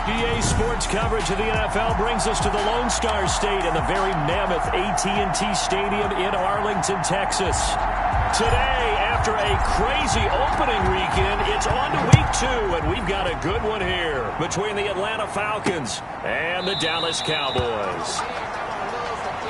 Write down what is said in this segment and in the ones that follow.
EA Sports coverage of the NFL brings us to the Lone Star State and the very mammoth AT&T Stadium in Arlington, Texas. Today, after a crazy opening weekend, it's on to week 2, and we've got a good one here between the Atlanta Falcons and the Dallas Cowboys.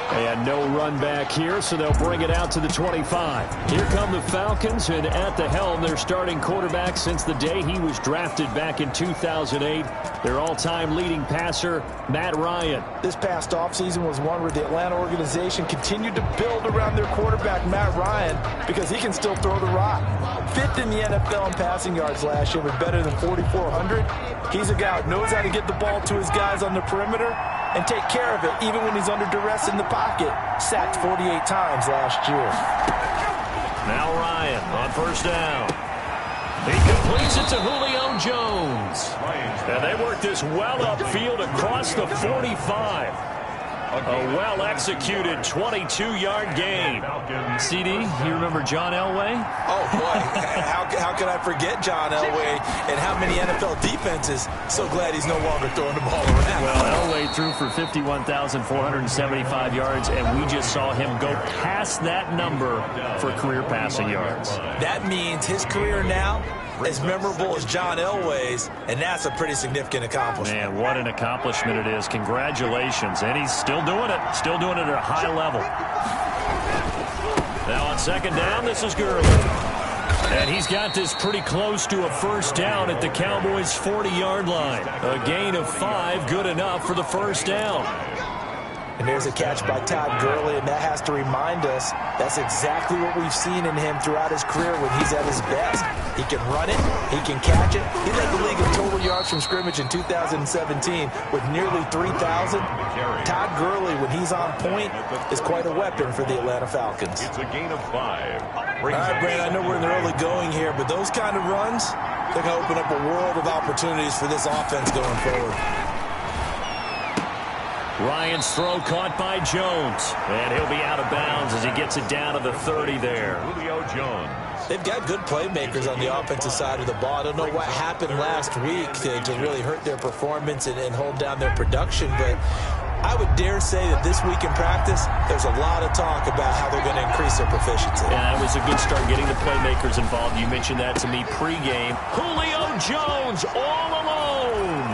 And no run back here, so they'll bring it out to the 25. Here come the Falcons, and at the helm, their starting quarterback since the day he was drafted back in 2008. Their all-time leading passer, Matt Ryan. This past offseason was one where the Atlanta organization continued to build around their quarterback, Matt Ryan, because he can still throw the rock. 5th in the NFL in passing yards last year with better than 4,400. He's a guy who knows how to get the ball to his guys on the perimeter and take care of it even when he's under duress in the pocket. Sacked 48 times last year. Now Ryan on first down. He completes it to Julio Jones. And they work this well upfield across the 45. A well-executed 22-yard gain. CD, you remember John Elway? Oh, boy. How can I forget John Elway and how many NFL defenses? So glad he's no longer throwing the ball around. Well, Elway threw for 51,475 yards, and we just saw him go past that number for career passing yards. That means his career now as memorable as John Elway's, and that's a pretty significant accomplishment. Man, what an accomplishment it is. Congratulations. And he's still doing it. Still doing it at a high level. Now on second down, this is Gurley. And he's got this pretty close to a first down at the Cowboys' 40-yard line. A gain of 5, good enough for the first down. And there's a catch by Todd Gurley, and that has to remind us that's exactly what we've seen in him throughout his career when he's at his best. He can run it, he can catch it. He led the league in total yards from scrimmage in 2017 with nearly 3,000. Todd Gurley, when he's on point, is quite a weapon for the Atlanta Falcons. It's a gain of 5. All right, Brand, I know we're in the early going here, but those kind of runs, they're going to open up a world of opportunities for this offense going forward. Ryan's throw caught by Jones. And he'll be out of bounds as he gets it down to the 30 there. Julio Jones. They've got good playmakers on the offensive side of the ball. I don't know what happened last week to really hurt their performance and hold down their production, but I would dare say that this week in practice, there's a lot of talk about how they're going to increase their proficiency. Yeah, that was a good start getting the playmakers involved. You mentioned that to me pregame. Julio Jones all alone.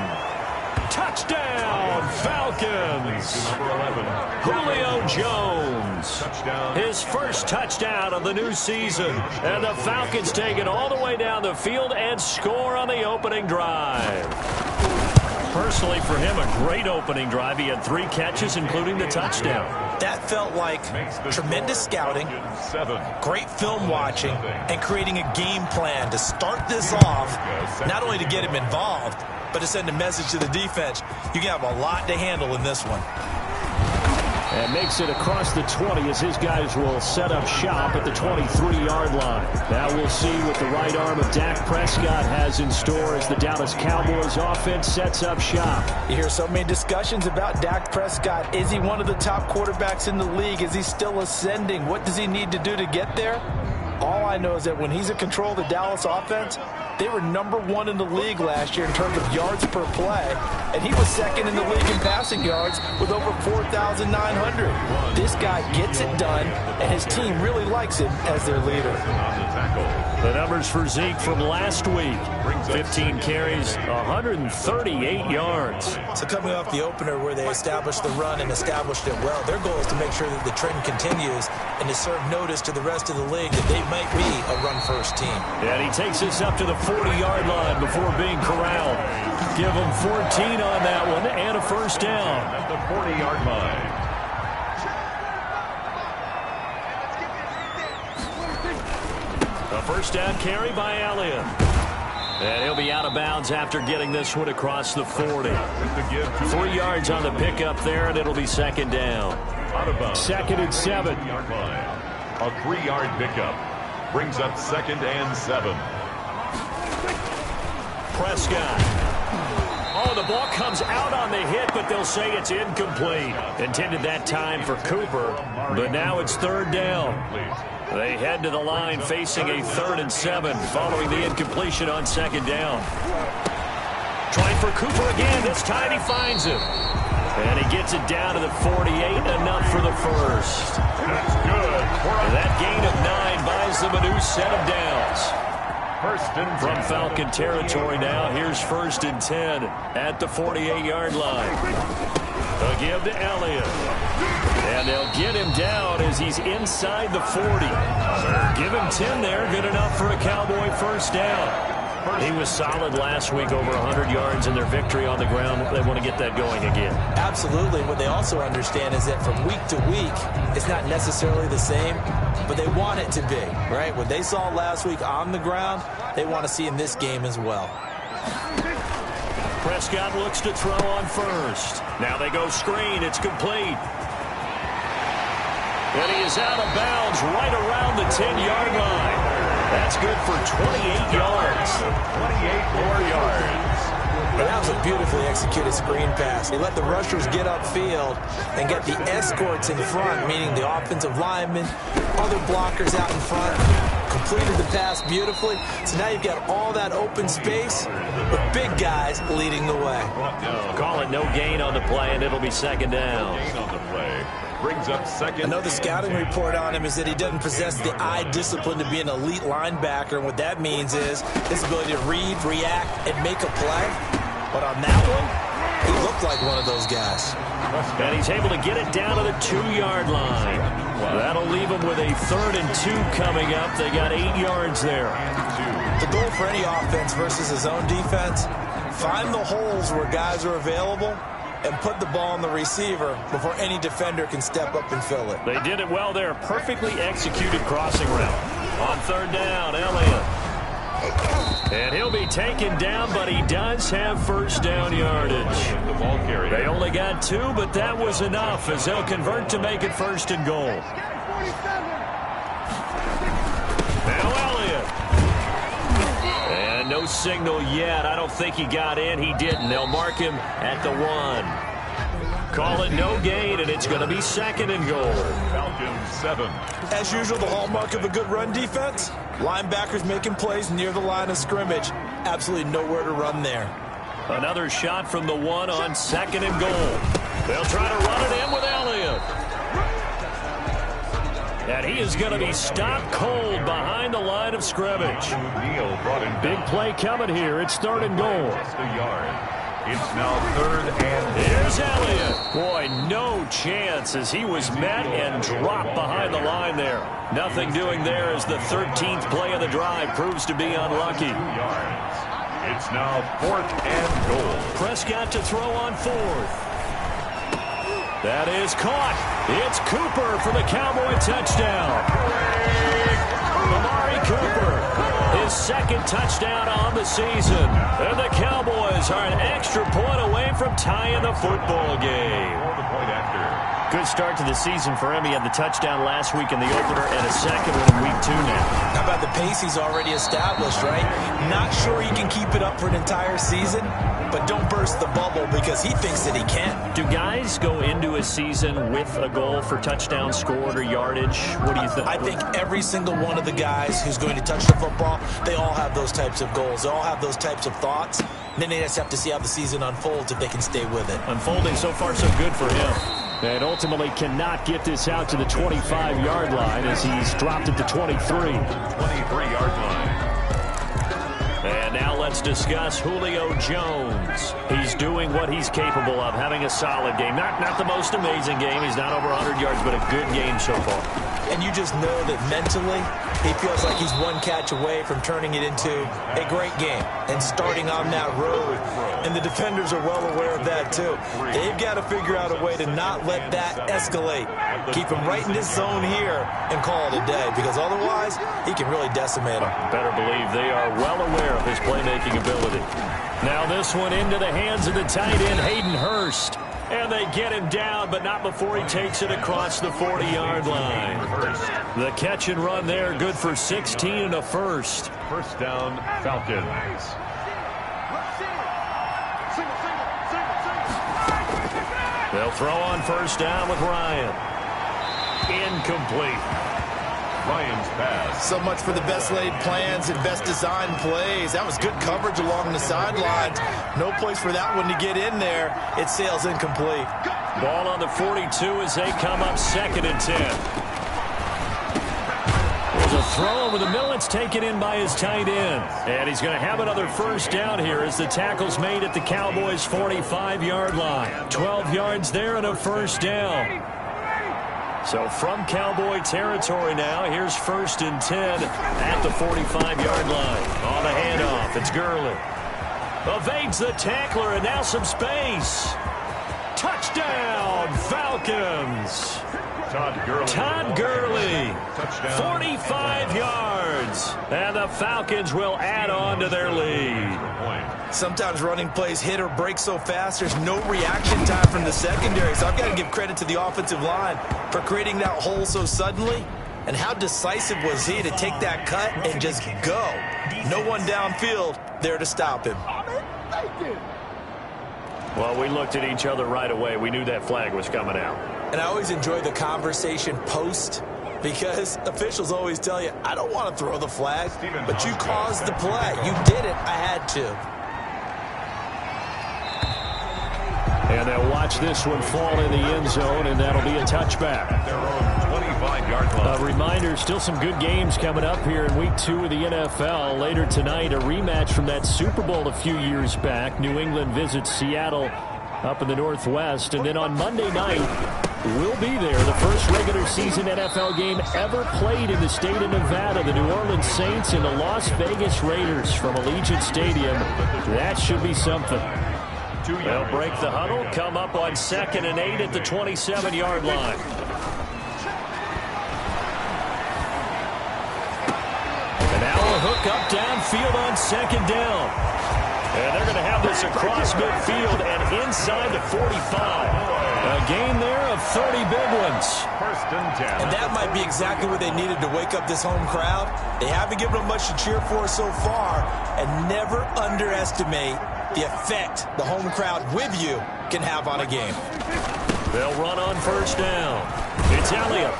Touchdown, Falcons. Julio Jones. His first touchdown of the new season. And the Falcons take it all the way down the field and score on the opening drive. Personally, for him, a great opening drive. He had 3 catches, including the touchdown. That felt like tremendous scouting, great film watching, and creating a game plan to start this off, not only to get him involved, but to send a message to the defense. You can have a lot to handle in this one. And makes it across the 20 as his guys will set up shop at the 23-yard line. Now we'll see what the right arm of Dak Prescott has in store as the Dallas Cowboys offense sets up shop. You hear so many discussions about Dak Prescott. Is he one of the top quarterbacks in the league? Is he still ascending? What does he need to do to get there? All I know is that when he's in control of the Dallas offense, they were #1 in the league last year in terms of yards per play, and he was second in the league in passing yards with over 4,900. This guy gets it done, and his team really likes him as their leader. The numbers for Zeke from last week: 15 carries, 138 yards. So coming off the opener where they established the run and established it well, their goal is to make sure that the trend continues and to serve notice to the rest of the league that they might be a run-first team. And he takes us up to the 40-yard line before being corralled. Give him 14 on that one and a first down. At the 40-yard line. A first down carry by Elliott. And he'll be out of bounds after getting this one across the 40. 3 yards on the pickup there, and it'll be second down. Out of bounds. 2nd and 7. A 3-yard pickup brings up 2nd and 7. Prescott. Oh, the ball comes out on the hit, but they'll say it's incomplete. Intended that time for Cooper, but now it's 3rd down. They head to the line facing a 3rd and 7 following the incompletion on 2nd down. Trying for Cooper again. This time he finds him. And he gets it down to the 48. Enough for the first. That's good. And that gain of 9 buys them a new set of downs. First and 10. From Falcon territory now, here's 1st and 10 at the 48-yard line. They'll give to Elliott. And they'll get him down as he's inside the 40. Give him 10 there. Good enough for a Cowboy first down. He was solid last week, over 100 yards in their victory on the ground. They want to get that going again. Absolutely. What they also understand is that from week to week, it's not necessarily the same, but they want it to be, right? What they saw last week on the ground, they want to see in this game as well. Prescott looks to throw on first. Now they go screen. It's complete. And he is out of bounds right around the 10-yard line. That's good for 28 yards. 28 more yards. But that was a beautifully executed screen pass. They let the rushers get upfield and get the escorts in front, meaning the offensive linemen, other blockers out in front. Completed the pass beautifully. So now you've got all that open space with big guys leading the way. Call it no gain on the play, and it'll be second down. Gain on the play. Brings up second. Another scouting report on him is that he doesn't possess the eye discipline to be an elite linebacker. And what that means is his ability to read, react, and make a play. But on that one, he looked like one of those guys. And he's able to get it down to the 2-yard line. That'll leave him with a 3rd and 2 coming up. They got 8 yards there. The goal for any offense versus his own defense, find the holes where guys are available and put the ball on the receiver before any defender can step up and fill it. They did it well there. Perfectly executed crossing route. On 3rd down, Elliott. And he'll be taken down, but he does have first down yardage. The ball carrier. They only got 2, but that was enough as they'll convert to make it 1st and goal. Now Elliott. And no signal yet. I don't think he got in. He didn't. They'll mark him at the 1. Call it no gain, and it's going to be 2nd and goal. Falcons 7. As usual, the hallmark of a good run defense, linebackers making plays near the line of scrimmage. Absolutely nowhere to run there. Another shot from the 1 on 2nd and goal. They'll try to run it in with Elliott. And he is going to be stopped cold behind the line of scrimmage. Neal brought in Big play coming here. It's 3rd and goal. just a yard. It's now 3rd and Here's Elliott. Boy, no chance as he was met and dropped behind the line there. Nothing doing there as the 13th play of the drive proves to be unlucky. 2 yards. It's now 4th and goal. Prescott to throw on 4th. That is caught. It's Cooper for the Cowboy touchdown. Amari Cooper, his 2nd touchdown on the season. And the Cowboys are an extra point away from tying the football game. For the point after. Good start to the season for him. He had the touchdown last week in the opener and a 2nd one in week 2 now. How about the pace he's already established, right? Not sure he can keep it up for an entire season, but don't burst the bubble because he thinks that he can. Do guys go into a season with a goal for touchdown scored or yardage? What do you think? I think every single one of the guys who's going to touch the football, they all have those types of goals. They all have those types of thoughts. And then they just have to see how the season unfolds if they can stay with it. Unfolding so far so good for him. And ultimately cannot get this out to the 25-yard line as he's dropped at the 23. 23-yard line. And now let's discuss Julio Jones. He's doing what he's capable of, having a solid game. Not the most amazing game. He's not over 100 yards, but a good game so far. And you just know that mentally, he feels like he's one catch away from turning it into a great game and starting on that road. And the defenders are well aware of that, too. They've got to figure out a way to not let that escalate. Keep him right in this zone here and call it a day, because otherwise, he can really decimate them. Better believe they are well aware of his playmaking ability. Now this one into the hands of the tight end, Hayden Hurst. And they get him down, but not before he takes it across the 40-yard line. The catch and run there, good for 16 and a first. First down, Falcons. They'll throw on first down with Ryan. Incomplete. Ryan's pass. So much for the best laid plans and best designed plays. That was good coverage along the sidelines. No place for that one to get in there. It sails incomplete. Ball on the 42 as they come up 2nd and 10. There's a throw over the middle. It's taken in by his tight end. And he's going to have another first down here as the tackle's made at the Cowboys' 45-yard line. 12 yards there and a first down. So from Cowboy territory now, here's 1st and 10 at the 45-yard line. On the handoff, it's Gurley. Evades the tackler, and now some space. Touchdown, Falcons. Todd Gurley. Touchdown. 45 yards. And the Falcons will add on to their lead. Sometimes running plays hit or break so fast, there's no reaction time from the secondary. So I've got to give credit to the offensive line for creating that hole so suddenly. And how decisive was he to take that cut and just go? No one downfield there to stop him. Well, we looked at each other right away. We knew that flag was coming out. And I always enjoy the conversation post, because officials always tell you, I don't want to throw the flag, but you caused the play. You did it. I had to. And they'll watch this one fall in the end zone, and that'll be a touchback. Their own 25-yard line. A reminder, still some good games coming up here in Week 2 of the NFL. Later tonight, a rematch from that Super Bowl a few years back. New England visits Seattle up in the Northwest. And then on Monday night, we'll be there. The first regular season NFL game ever played in the state of Nevada. The New Orleans Saints and the Las Vegas Raiders from Allegiant Stadium. That should be something. They'll break the huddle, come up on 2nd and 8 at the 27-yard line. And now a hook up downfield on 2nd down. And they're going to have this across midfield and inside the 45. A gain there of 30 big ones. 1st and 10. And that might be exactly what they needed to wake up this home crowd. They haven't given them much to cheer for so far. And never underestimate the effect the home crowd with you can have on a game. They'll run on 1st down. It's Elliott.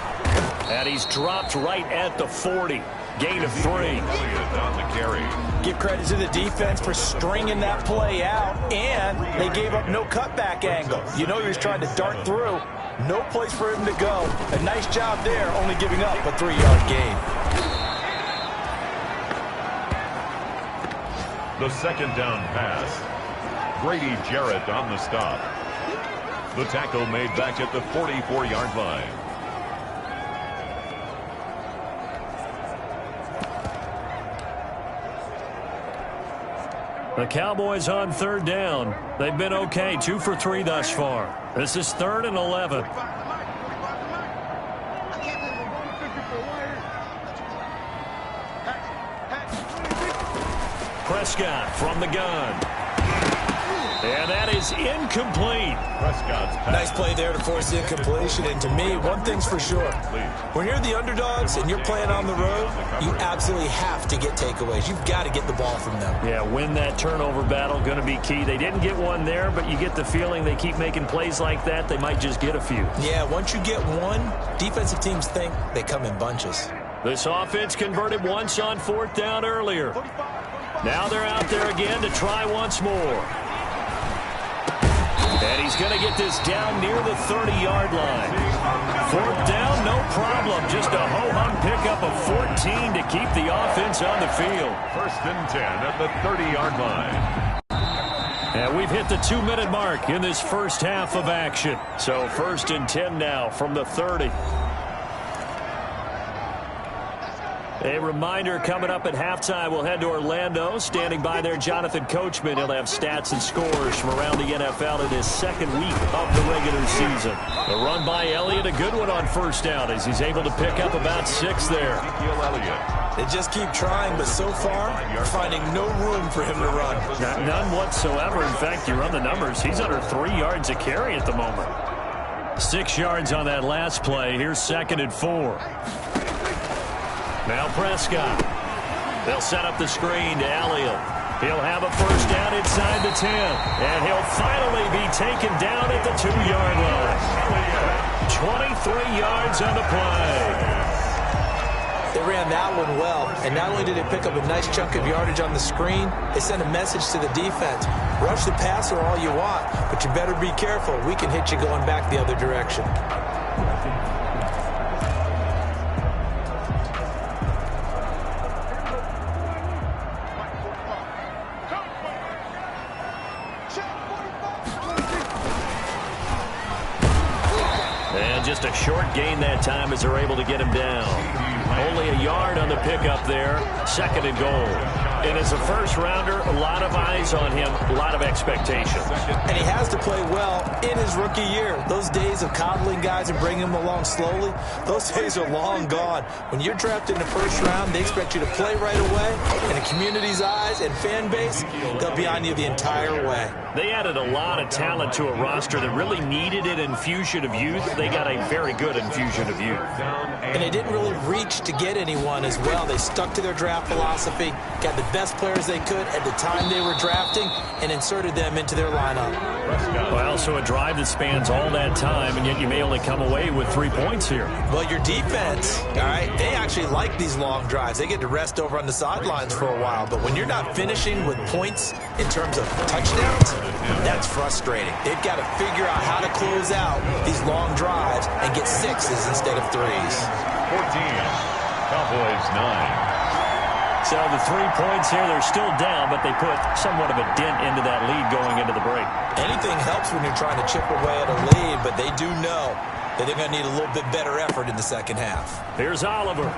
And he's dropped right at the 40. Gain of 3. On the carry. Give credit to the defense for stringing that play out, and they gave up no cutback angle. You know he was trying to dart through. No place for him to go. A nice job there, only giving up a 3-yard gain. The 2nd down pass. Grady Jarrett on the stop. The tackle made back at the 44-yard line. The Cowboys on 3rd down. They've been okay, 2 for 3 thus far. This is 3rd and 11. Prescott from the gun. And that is incomplete. Prescott's pass. Nice play there to force the incompletion. And to me, one thing's for sure. When you're the underdogs and you're playing on the road, you absolutely have to get takeaways. You've got to get the ball from them. Yeah, win that turnover battle, going to be key. They didn't get one there, but you get the feeling they keep making plays like that, they might just get a few. Yeah, once you get one, defensive teams think they come in bunches. This offense converted once on 4th down earlier. Now they're out there again to try once more. And he's going to get this down near the 30-yard line. 4th down, no problem. Just a ho-hum pickup of 14 to keep the offense on the field. 1st and 10 at the 30-yard line. And we've hit the 2-minute mark in this first half of action. So 1st and 10 now from the 30. A reminder, coming up at halftime, we'll head to Orlando. Standing by there, Jonathan Coachman. He'll have stats and scores from around the NFL in his 2nd week of the regular season. The run by Elliott, a good one on 1st down as he's able to pick up about 6 there. They just keep trying, but so far, you're finding no room for him to run. None whatsoever. In fact, you run the numbers. He's under 3 yards a carry at the moment. 6 yards on that last play. Here's 2nd and 4. Now Prescott. They'll set up the screen to Elliott. He'll have a first down inside the 10. And he'll finally be taken down at the 2-yard line. 23 yards on the play. ran that one well, and not only did they pick up a nice chunk of yardage on the screen, they sent a message to the defense. Rush the passer all you want, but you better be careful. We can hit you going back the other direction. And just a short gain that time as they're able to get him down. Only a yard on the pickup there. 2nd and goal. And as a first-rounder, a lot of eyes on him, a lot of expectations. And he has to play well in his rookie year. Those days of coddling guys and bringing them along slowly, those days are long gone. When you're drafted in the first round, they expect you to play right away. And the community's eyes and fan base, they'll be on you the entire way. They added a lot of talent to a roster that really needed an infusion of youth. They got a very good infusion of youth. And they didn't really reach to get anyone as well. They stuck to their draft philosophy, got the best players they could at the time they were drafting, and inserted them into their lineup. Well, so a drive that spans all that time, and yet you may only come away with 3 points here. Well, your defense, all right, they actually like these long drives. They get to rest over on the sidelines for a while. But when you're not finishing with points in terms of touchdowns, that's frustrating. They've got to figure out how to close out these long drives and get 6s instead of 3s. 14, Cowboys 9. So the 3 points here, they're still down, but they put somewhat of a dent into that lead going into the break. Anything helps when you're trying to chip away at a lead, but they do know that they're going to need a little bit better effort in the second half. Here's Oliver.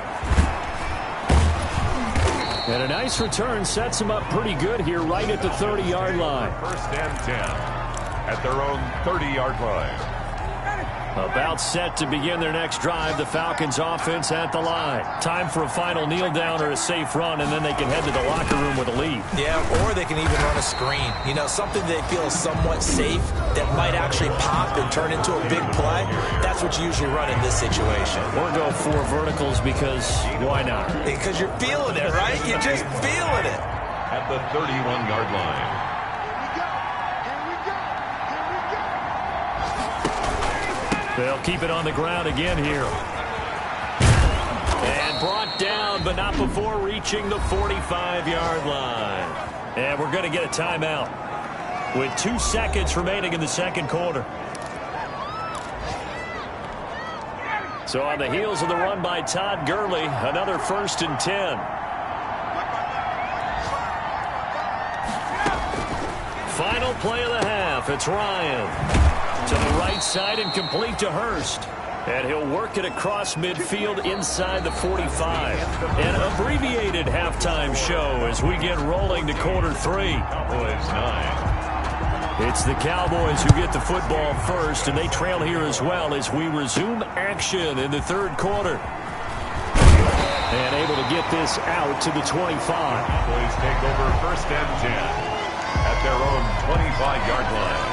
And a nice return sets them up pretty good here right at the 30-yard line. 1st and 10 at their own 30-yard line. About set to begin their next drive, the Falcons offense at the line. Time for a final kneel down or a safe run, and then they can head to the locker room with a lead. Yeah, or they can even run a screen. You know, something they feel is somewhat safe that might actually pop and turn into a big play. That's what you usually run in this situation. Or go 4 verticals because why not? Because you're feeling it, right? You're just feeling it. At the 31-yard line. They'll keep it on the ground again here. And brought down, but not before reaching the 45-yard line. And we're going to get a timeout with 2 seconds remaining in the second quarter. So on the heels of the run by Todd Gurley, another 1st and 10. Final play of the half. It's Ryan. To the right side and complete to Hurst. And he'll work it across midfield inside the 45. An abbreviated halftime show as we get rolling to quarter 3. Cowboys 9. It's the Cowboys who get the football first, and they trail here as well as we resume action in the 3rd quarter. And able to get this out to the 25. Cowboys take over 1st and 10 at their own 25-yard line.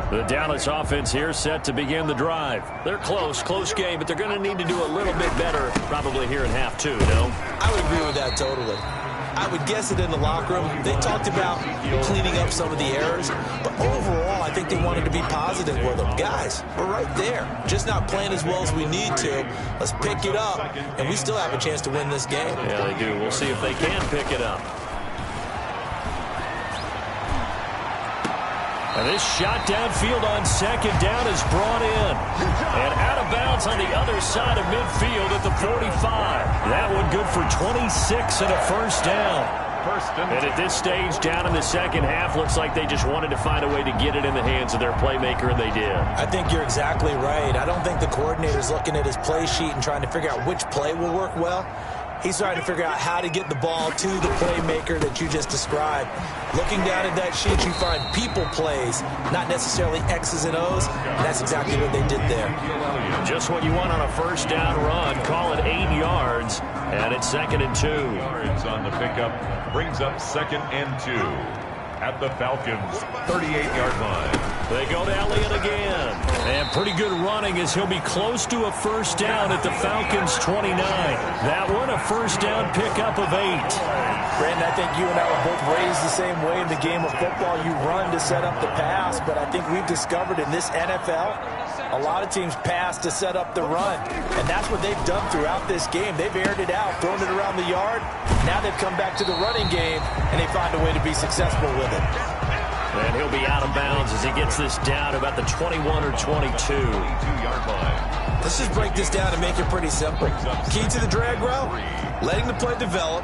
The Dallas offense here set to begin the drive. They're close game, but they're going to need to do a little bit better probably here in half 2, no? I would agree with that totally. I would guess it in the locker room. They talked about cleaning up some of the errors, but overall, I think they wanted to be positive with them. Guys, we're right there. Just not playing as well as we need to. Let's pick it up, and we still have a chance to win this game. Yeah, they do. We'll see if they can pick it up. And this shot downfield on 2nd down is brought in. And out of bounds on the other side of midfield at the 45. That one good for 26 and a 1st down. And at this stage, down in the second half, looks like they just wanted to find a way to get it in the hands of their playmaker, and they did. I think you're exactly right. I don't think the coordinator's looking at his play sheet and trying to figure out which play will work well. He's trying to figure out how to get the ball to the playmaker that you just described. Looking down at that sheet, you find people plays, not necessarily X's and O's, and that's exactly what they did there. Just what you want on a 1st down run. Call it 8 yards, and it's 2nd and 2. Yards on the pickup brings up 2nd and 2 at the Falcons' 38-yard line. They go to Elliott again. And Pretty good running as he'll be close to a first down at the Falcons' 29. That one, a first down pickup of 8. Brandon, I think you and I were both raised the same way in the game of football. You run to set up the pass, but I think we've discovered in this NFL, a lot of teams pass to set up the run. And that's what they've done throughout this game. They've aired it out, thrown it around the yard. Now they've come back to the running game, and they find a way to be successful with it. And he'll be out of bounds as he gets this down about the 21 or 22. Let's just break this down and make it pretty simple. Key to the drag route, letting the play develop,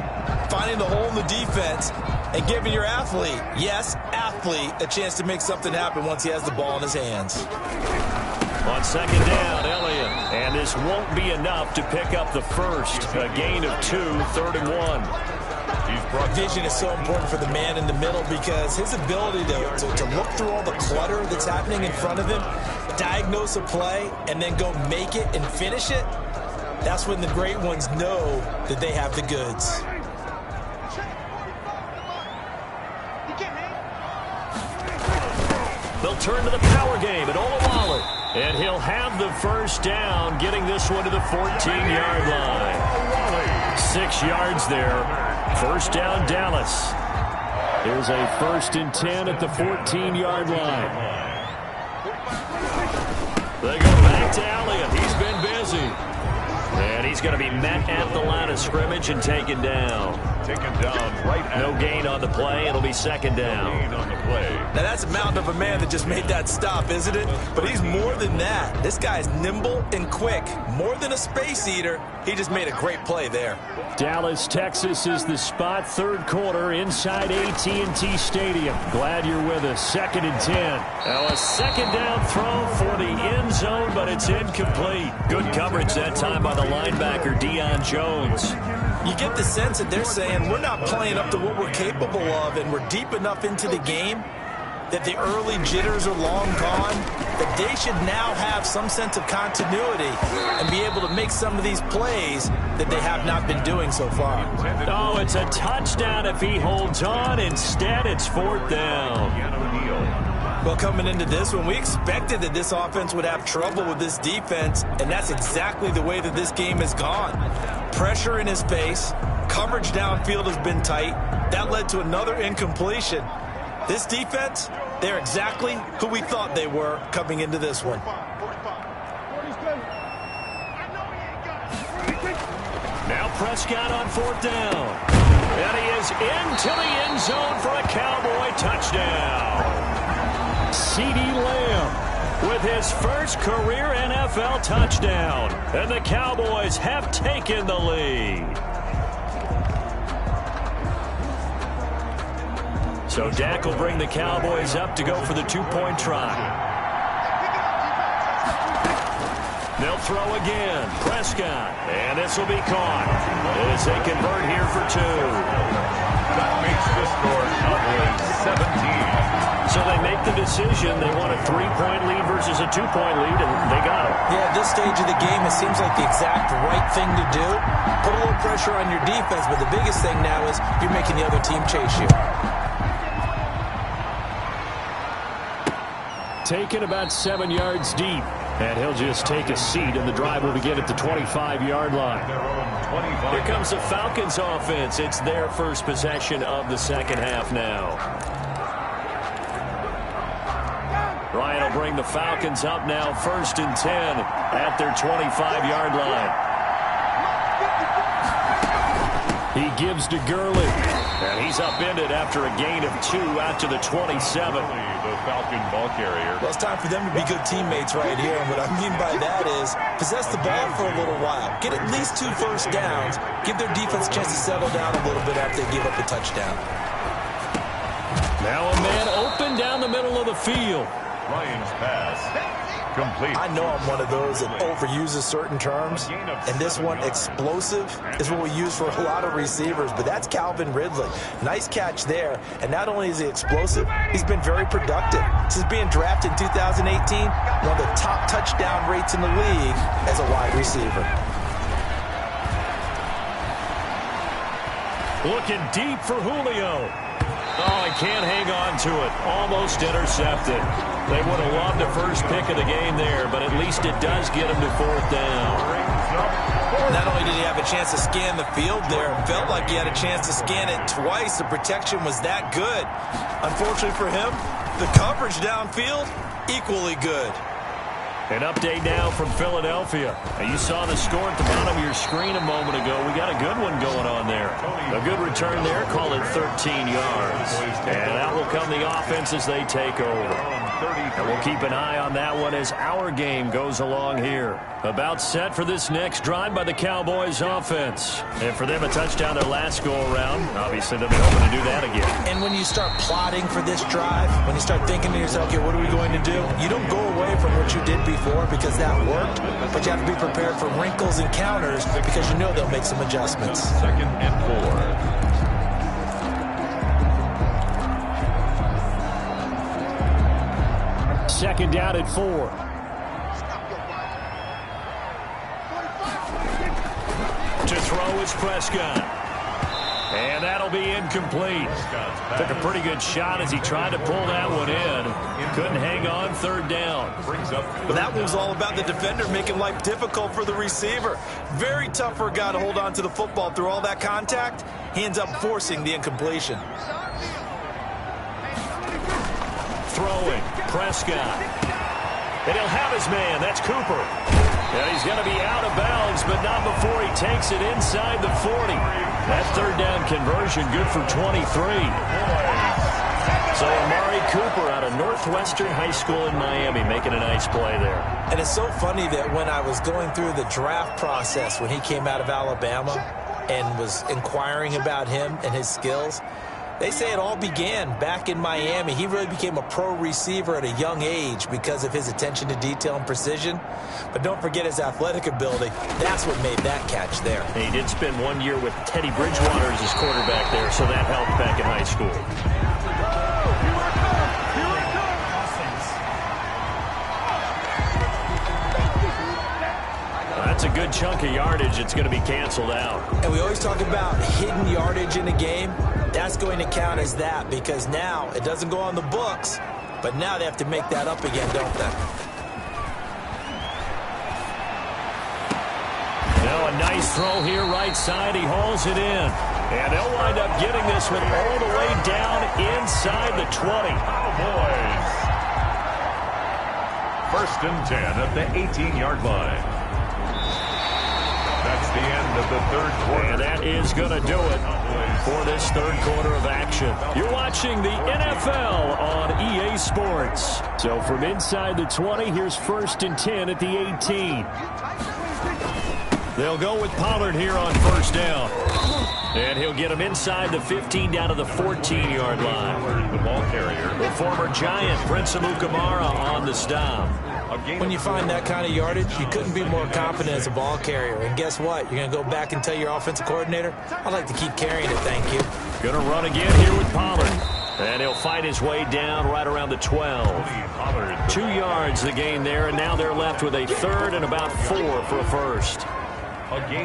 finding the hole in the defense, and giving your athlete, yes, athlete, a chance to make something happen once he has the ball in his hands. On second down, Elliott. And this won't be enough to pick up the first. A gain of 2, 3rd and 1. Vision is so important for the man in the middle because his ability to look through all the clutter that's happening in front of him, diagnose a play, and then go make it and finish it, that's when the great ones know that they have the goods. They'll turn to the power game at Olawale. And he'll have the first down, getting this one to the 14-yard line. 6 yards there. First down, Dallas. Here's a 1st and 10 at the 14-yard line. They go back to Elliott. He's been busy. And he's going to be met at the line of scrimmage and taken down. Taken down right at no gain on the play. It'll be second down. No gain on the play. Now that's a mountain of a man that just made that stop, isn't it? But he's more than that. This guy's nimble and quick. More than a space eater. He just made a great play there. Dallas, Texas is the spot. 3rd quarter inside AT&T Stadium. Glad you're with us. 2nd and 10. Now a second down throw for the end zone, but it's incomplete. Good coverage that time by the linebacker, Deion Jones. You get the sense that they're saying we're not playing up to what we're capable of, and we're deep enough into the game that the early jitters are long gone, that they should now have some sense of continuity and be able to make some of these plays that they have not been doing so far. Oh, it's a touchdown if he holds on. Instead, it's 4th down. Well, coming into this one, we expected that this offense would have trouble with this defense, and that's exactly the way that this game has gone. Pressure in his face, coverage downfield has been tight. That led to another incompletion. This defense, they're exactly who we thought they were coming into this one. Now Prescott on 4th down. And he is into the end zone for a Cowboy touchdown. CeeDee Lamb with his first career NFL touchdown. And the Cowboys have taken the lead. So Dak will bring the Cowboys up to go for the 2-point try. They'll throw again. Prescott. And this will be caught as they convert here for 2. That makes the score Cowboys 17. So they make the decision. They want a 3-point lead versus a 2-point lead, and they got it. Yeah, at this stage of the game, it seems like the exact right thing to do. Put a little pressure on your defense, but the biggest thing now is you're making the other team chase you. Taken about 7 yards deep. And he'll just take a seat, and the drive will begin at the 25-yard line. Here comes the Falcons offense. It's their first possession of the second half now. Ryan will bring the Falcons up now, 1st and 10 at their 25-yard line. He gives to Gurley, and he's upended after a gain of 2 out to the 27. The Falcon ball carrier. Well, it's time for them to be good teammates right here. And what I mean by that is possess the ball for a little while. Get at least 2 first downs. Give their defense a chance to settle down a little bit after they give up a touchdown. Now a man open down the middle of the field. Ryan's pass. Complete. I know I'm one of those that overuses certain terms, and this one, explosive, is what we use for a lot of receivers, but that's Calvin Ridley. Nice catch there, and not only is he explosive, he's been very productive. Since being drafted in 2018, one of the top touchdown rates in the league as a wide receiver. Looking deep for Julio. Oh, he can't hang on to it. Almost intercepted. They would have loved the first pick of the game there, but at least it does get them to 4th down. Not only did he have a chance to scan the field there, it felt like he had a chance to scan it twice. The protection was that good. Unfortunately for him, the coverage downfield, equally good. An update now from Philadelphia. Now, you saw the score at the bottom of your screen a moment ago. We got a good one going on there. A good return there, call it 13 yards. And that will come the offense as they take over. And we'll keep an eye on that one as our game goes along here. About set for this next drive by the Cowboys offense. And for them, a touchdown their last go-around. Obviously, they'll be hoping to do that again. And when you start plotting for this drive, when you start thinking to yourself, okay, what are we going to do? You don't go away from what you did before because that worked, but you have to be prepared for wrinkles and counters because you know they'll make some adjustments. 2nd and 4. 2nd down at 4. To throw is Prescott. And that'll be incomplete. Took a pretty good shot as he tried to pull that one in. Couldn't hang on, 3rd down. But that one was all about the defender making life difficult for the receiver. Very tough for a guy to hold on to the football through all that contact. He ends up forcing the incompletion. Throwing, Prescott. And he'll have his man. That's Cooper. And he's going to be out of bounds, but not before he takes it inside the 40. That 3rd down conversion good for 23. So Amari Cooper out of Northwestern High School in Miami making a nice play there. And it's so funny that when I was going through the draft process when he came out of Alabama and was inquiring about him and his skills, they say it all began back in Miami. He really became a pro receiver at a young age because of his attention to detail and precision. But don't forget his athletic ability. That's what made that catch there. And he did spend 1 year with Teddy Bridgewater as his quarterback there, so that helped back in high school. That's a good chunk of yardage. It's going to be canceled out. And we always talk about hidden yardage in a game. That's going to count as that because now it doesn't go on the books, but now they have to make that up again, don't they? Now a nice throw here right side. He hauls it in. And they'll wind up getting this one all the way down inside the 20. Cowboys. 1st and 10 at the 18-yard line. That's the end of the 3rd quarter. And that is going to do it for this 3rd quarter of action. You're watching the NFL on EA Sports. So from inside the 20, here's 1st and 10 at the 18. They'll go with Pollard here on 1st down. And he'll get him inside the 15 down to the 14-yard line. The ball carrier. The former Giant, Prince Amukamara, on the stop. When you find that kind of yardage, you couldn't be more confident as a ball carrier. And guess what? You're going to go back and tell your offensive coordinator, I'd like to keep carrying it, thank you. Going to run again here with Pollard. And he'll fight his way down right around the 12. 2 yards the gain there, and now they're left with a 3rd and about 4 for a 1st.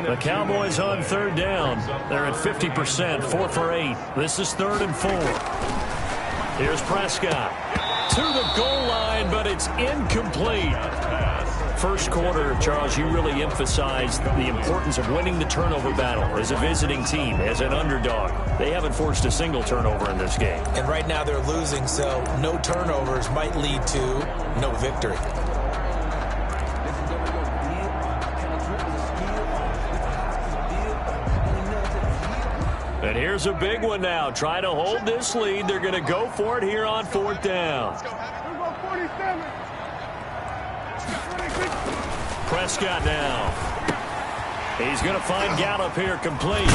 The Cowboys on 3rd down. They're at 50%, 4 for 8. This is 3rd and 4. Here's Prescott. To the goal line, but it's incomplete. 1st quarter, Charles, you really emphasized the importance of winning the turnover battle as a visiting team, as an underdog. They haven't forced a single turnover in this game. And right now they're losing, so no turnovers might lead to no victory. And here's a big one now. Try to hold this lead. They're going to go for it here on 4th down. Prescott now. He's going to find Gallup here complete.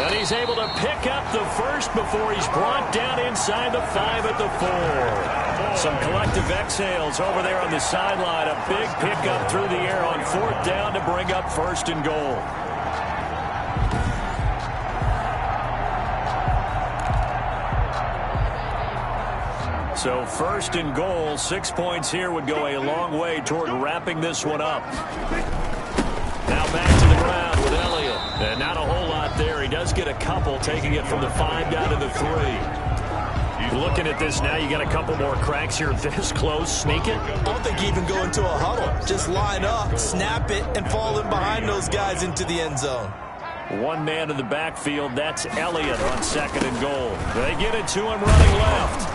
And he's able to pick up the 1st before he's brought down inside the 5 at the 4. Some collective exhales over there on the sideline. A big pickup through the air on 4th down to bring up 1st and goal. So 1st and goal, 6 points here would go a long way toward wrapping this one up. Now back to the ground with Elliott. And not a whole lot there. He does get a couple, taking it from the 5 down to the 3. Looking at this now, you got a couple more cracks here this close. Sneak it. I don't think you even go into a huddle. Just line up, snap it, and fall in behind those guys into the end zone. One man in the backfield. That's Elliott on 2nd and goal. They get it to him running left.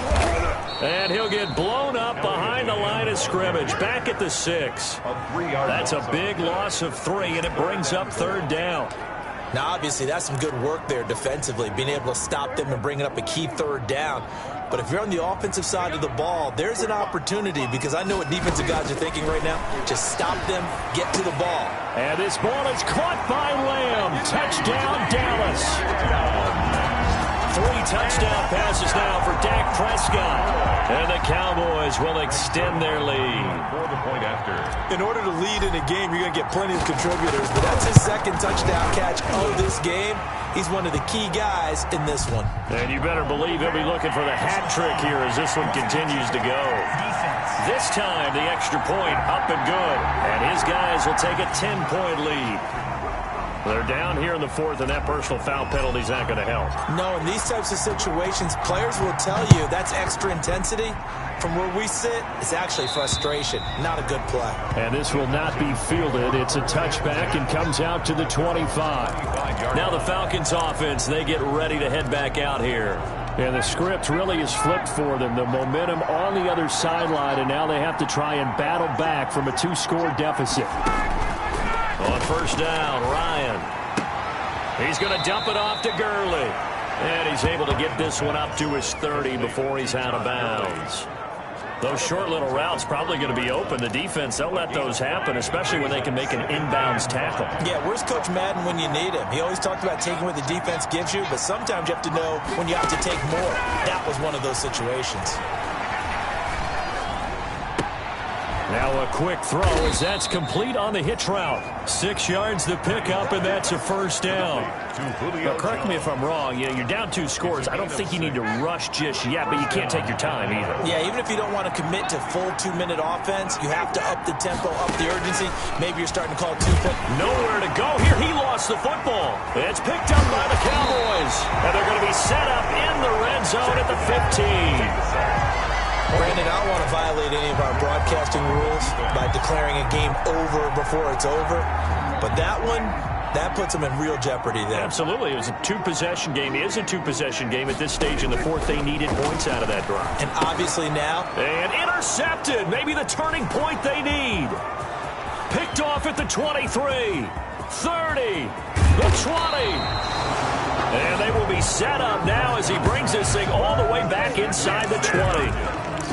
And he'll get blown up behind the line of scrimmage. Back at the 6. That's a big loss of 3, and it brings up 3rd down. Now, obviously, that's some good work there defensively, being able to stop them and bringing up a key 3rd down. But if you're on the offensive side of the ball, there's an opportunity, because I know what defensive guys are thinking right now. Just stop them, get to the ball. And this ball is caught by Lamb. Touchdown, Dallas. 3 touchdown passes now for Dak Prescott. And the Cowboys will extend their lead. For the point after. In order to lead in a game, you're going to get plenty of contributors, but that's his 2nd touchdown catch of this game. He's one of the key guys in this one. And you better believe he'll be looking for the hat trick here as this one continues to go. This time, the extra point up and good. And his guys will take a 10-point lead. They're down here in the 4th, and that personal foul penalty is not going to help. No, in these types of situations, players will tell you that's extra intensity. From where we sit, it's actually frustration. Not a good play. And this will not be fielded. It's a touchback and comes out to the 25. Now the Falcons offense, they get ready to head back out here. And the script really is flipped for them. The momentum on the other sideline, and now they have to try and battle back from a 2-score deficit. On 1st down, Ryan. He's going to dump it off to Gurley. And he's able to get this one up to his 30 before he's out of bounds. Those short little routes probably going to be open. The defense, they'll let those happen, especially when they can make an inbounds tackle. Yeah, where's Coach Madden when you need him? He always talked about taking what the defense gives you, but sometimes you have to know when you have to take more. That was one of those situations. Now a quick throw as that's complete on the hitch route. 6 yards the pickup, and that's a 1st down. Now, correct me if I'm wrong. You know, you're down 2 scores. I don't think you need to rush just yet, but you can't take your time either. Yeah, even if you don't want to commit to full 2-minute offense, you have to up the tempo, up the urgency. Maybe you're starting to call 2 quick. Nowhere to go here. He lost the football. It's picked up by the Cowboys, and they're going to be set up in the red zone at the 15. Brandon, I don't want to violate any of our broadcasting rules by declaring a game over before it's over. But that one, that puts them in real jeopardy there. Absolutely. It was a 2-possession game. It is a 2-possession game at this stage in the 4th. They needed points out of that drive. And obviously now. And intercepted. Maybe the turning point they need. Picked off at the 23, 30, the 20. And they will be set up now as he brings this thing all the way back inside the 20.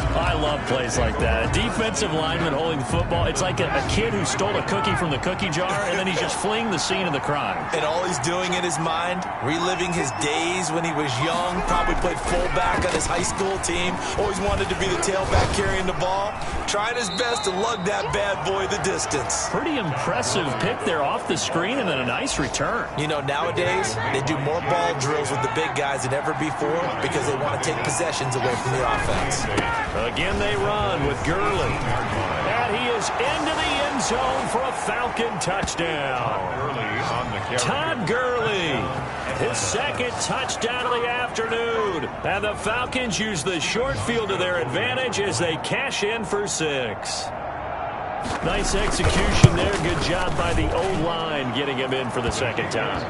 I love plays like that. A defensive lineman holding the football. It's like a kid who stole a cookie from the cookie jar, and then he's just fleeing the scene of the crime. And all he's doing in his mind, reliving his days when he was young, probably played fullback on his high school team, always wanted to be the tailback carrying the ball, trying his best to lug that bad boy the distance. Pretty impressive pick there off the screen, and then a nice return. You know, nowadays, they do more ball drills with the big guys than ever before because they want to take possessions away from the offense. Again, they run with Gurley. And he is into the end zone for a Falcon touchdown. Todd Gurley, his 2nd touchdown of the afternoon. And the Falcons use the short field to their advantage as they cash in for 6. Nice execution there. Good job by the O-line getting him in for the 2nd time.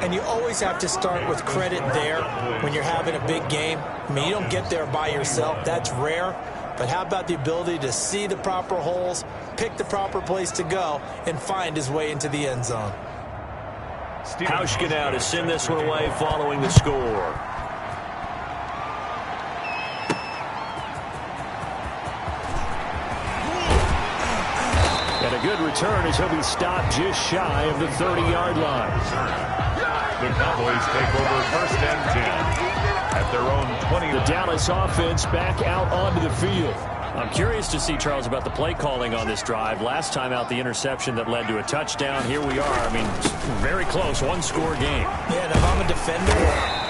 And you always have to start with credit there when you're having a big game. I mean, you don't get there by yourself. That's rare. But how about the ability to see the proper holes, pick the proper place to go, and find his way into the end zone? Hauschka now to send this one away following the score. And a good return as he'll be stopped just shy of the 30-yard line. The Cowboys take over 1st and 10 at their own 20. The Dallas offense back out onto the field. I'm curious to see, Charles, about the play calling on this drive. Last time out, the interception that led to a touchdown. Here we are. I mean, very close, 1-score game. Yeah, and if I'm a defender,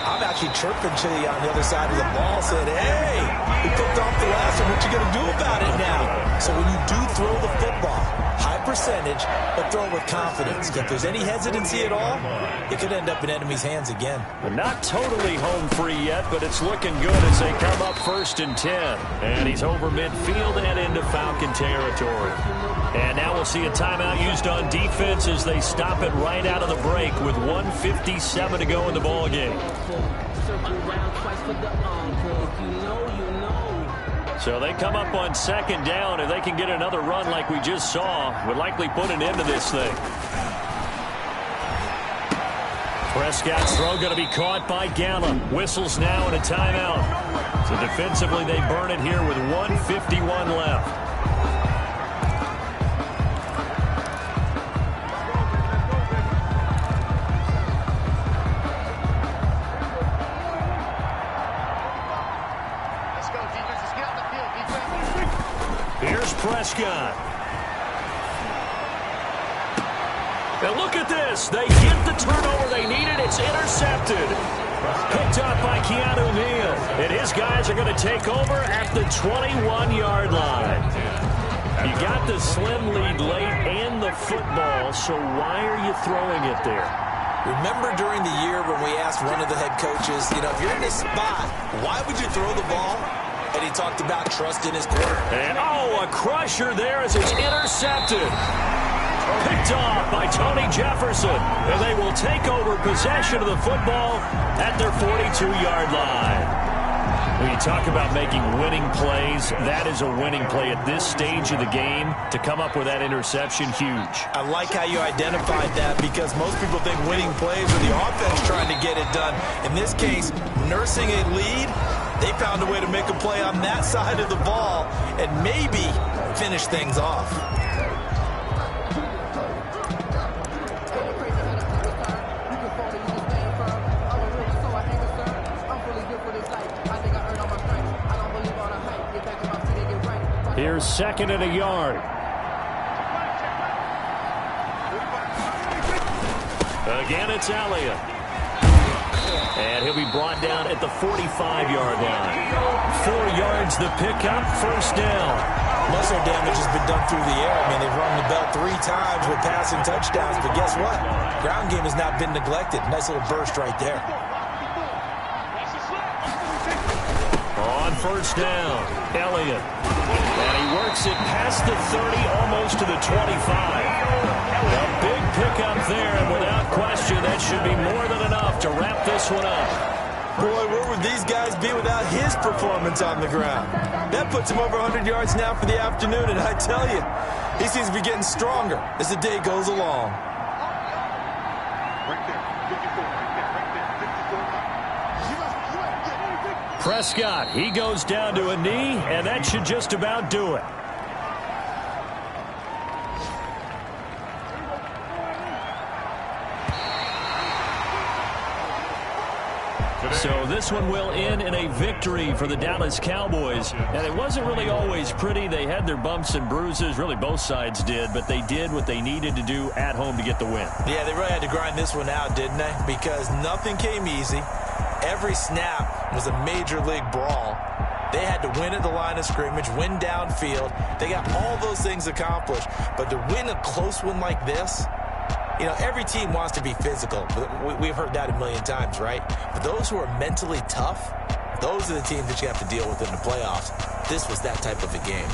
I'm actually chirping to you on the other side of the ball, saying, hey, we picked off the last one. What you going to do about it now? So when you do throw the football, high percentage, but throw it with confidence. If there's any hesitancy at all, it could end up in enemy's hands again. Not totally home free yet, but it's looking good as they come up 1st and 10. And he's over midfield and into Falcon territory. And now we'll see a timeout used on defense as they stop it right out of the break with 1:57 to go in the ballgame. So they come up on 2nd down. If they can get another run like we just saw, would likely put an end to this thing. Prescott's throw going to be caught by Gallup. Whistles now and a timeout. So defensively they burn it here with 1:51 left. Here's Prescott. Now look at this. They get the turnover they needed. It's intercepted. Picked up by Keanu Neal. And his guys are going to take over at the 21-yard line. You got the slim lead late and the football, so why are you throwing it there? Remember during the year when we asked one of the head coaches, if you're in this spot, why would you throw the ball? And he talked about trust in his quarterback. And, a crusher there as it's intercepted. Picked off by Tony Jefferson. And they will take over possession of the football at their 42-yard line. When you talk about making winning plays, that is a winning play at this stage of the game. To come up with that interception, huge. I like how you identified that because most people think winning plays are the offense trying to get it done. In this case, nursing a lead, they found a way to make a play on that side of the ball and maybe finish things off. Here's 2nd and a yard. Again, it's Elliott. And he'll be brought down at the 45-yard line. 4 yards the pickup, 1st down. Muscle damage has been done through the air. They've rung the bell 3 times with passing touchdowns, but guess what? Ground game has not been neglected. Nice little burst right there. On 1st down, Elliott. And he works it past the 30, almost to the 25. A big pickup there, and without question, that should be more than enough to wrap this one up. Boy, where would these guys be without his performance on the ground? That puts him over 100 yards now for the afternoon, and I tell you, he seems to be getting stronger as the day goes along. Prescott, he goes down to a knee, and that should just about do it. So this one will end in a victory for the Dallas Cowboys. And it wasn't really always pretty. They had their bumps and bruises. Really, both sides did. But they did what they needed to do at home to get the win. Yeah, they really had to grind this one out, didn't they? Because nothing came easy. Every snap was a major league brawl. They had to win at the line of scrimmage, win downfield. They got all those things accomplished. But to win a close one like this, every team wants to be physical. We've heard that a million times, right? But those who are mentally tough, those are the teams that you have to deal with in the playoffs. This was that type of a game.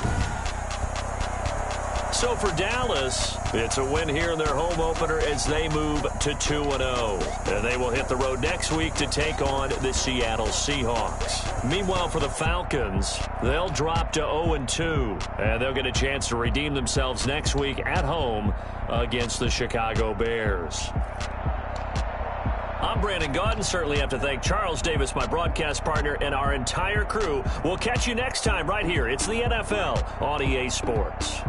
So for Dallas, it's a win here in their home opener as they move to 2-0. And they will hit the road next week to take on the Seattle Seahawks. Meanwhile, for the Falcons, they'll drop to 0-2. And they'll get a chance to redeem themselves next week at home against the Chicago Bears. I'm Brandon Gaudin. Certainly have to thank Charles Davis, my broadcast partner, and our entire crew. We'll catch you next time right here. It's the NFL on EA Sports.